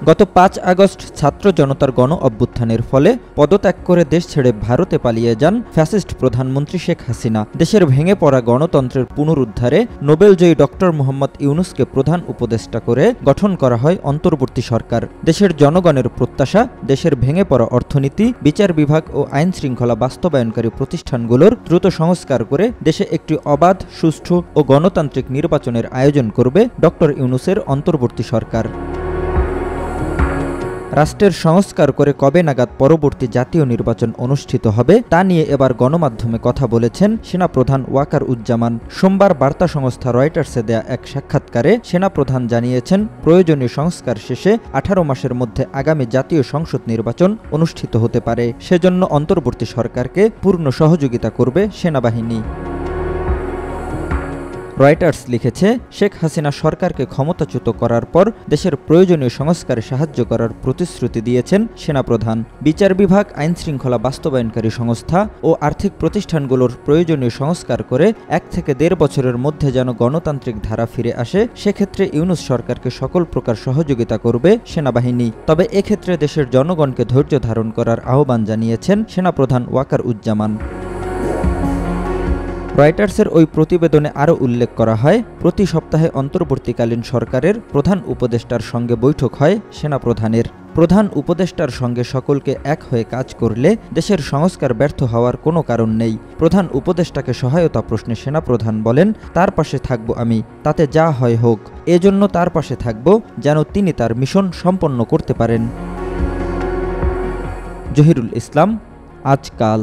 গত ৫ আগস্ট ছাত্র জনতার গণ অভ্যুত্থানের ফলে পদত্যাগ করে দেশ ছেড়ে ভারতে পালিয়ে যান ফ্যাসিস্ট প্রধানমন্ত্রী শেখ হাসিনা। দেশের ভেঙে পড়া গণতন্ত্রের পুনরুদ্ধারে নোবেলজয়ী ডক্টর মোহাম্মদ ইউনূসকে প্রধান উপদেষ্টা করে গঠন করা হয় অন্তর্বর্তী সরকার। দেশের জনগণের প্রত্যাশা, দেশের ভেঙে পড়া অর্থনীতি, বিচার বিভাগ ও আইন শৃঙ্খলা বাস্তবায়নকারী প্রতিষ্ঠানগুলোর দ্রুত সংস্কার করে দেশে একটি অবাধ, সুষ্ঠু ও গণতান্ত্রিক নির্বাচনের আয়োজন করবে ডক্টর ইউনূসের অন্তর্বর্তী সরকার। রাষ্ট্রের সংস্কার করে কবে নাগাদ পরবর্তী জাতীয় নির্বাচন অনুষ্ঠিত হবে তা নিয়ে এবার গণমাধ্যমে কথা বলেছেন সেনাপ্রধান ওয়াকার উজ্জামান। সোমবার বার্তা সংস্থা রয়টার্সে দেয়া এক সাক্ষাৎকারে সেনাপ্রধান জানিয়েছেন, প্রয়োজনীয় সংস্কার শেষে 18 মাসের মধ্যে আগামী জাতীয় সংসদ নির্বাচন অনুষ্ঠিত হতে পারে। সেজন্য অন্তর্বর্তী সরকারকে পূর্ণ সহযোগিতা করবে সেনাবাহিনী। রয়টার্স লিখেছে, শেখ হাসিনা সরকারকে ক্ষমতাচ্যুত করার পর দেশের প্রয়োজনীয় সংস্কারে সাহায্য করার প্রতিশ্রুতি দিয়েছেন সেনাপ্রধান। বিচার বিভাগ, আইন শৃঙ্খলা বাস্তবায়নকারী সংস্থা ও আর্থিক প্রতিষ্ঠানগুলোর প্রয়োজনীয় সংস্কার করে 1 থেকে 1.5 বছরের মধ্যে যেন গণতান্ত্রিক ধারা ফিরে আসে, সেক্ষেত্রে ইউনূস সরকারকে সকল প্রকার সহযোগিতা করবে সেনাবাহিনী। তবে এক্ষেত্রে দেশের জনগণকে ধৈর্য ধারণ করার আহ্বান জানিয়েছেন সেনাপ্রধান ওয়াকার উজ্জামান। রয়টার্সের ওই প্রতিবেদনে আরও উল্লেখ করা হয়, প্রতি সপ্তাহে অন্তর্বর্তীকালীন সরকারের প্রধান উপদেষ্টার সঙ্গে বৈঠক হয় সেনাপ্রধানের। প্রধান উপদেষ্টার সঙ্গে সকলকে এক হয়ে কাজ করলে দেশের সংস্কার ব্যর্থ হওয়ার কোনো কারণ নেই। প্রধান উপদেষ্টাকে সহায়তা প্রশ্নে সেনাপ্রধান বলেন, তার পাশে থাকব আমি, তাতে যা হয় হোক। এজন্য তার পাশে থাকব যেন তিনি তার মিশন সম্পন্ন করতে পারেন। জহিরুল ইসলাম, আজকাল।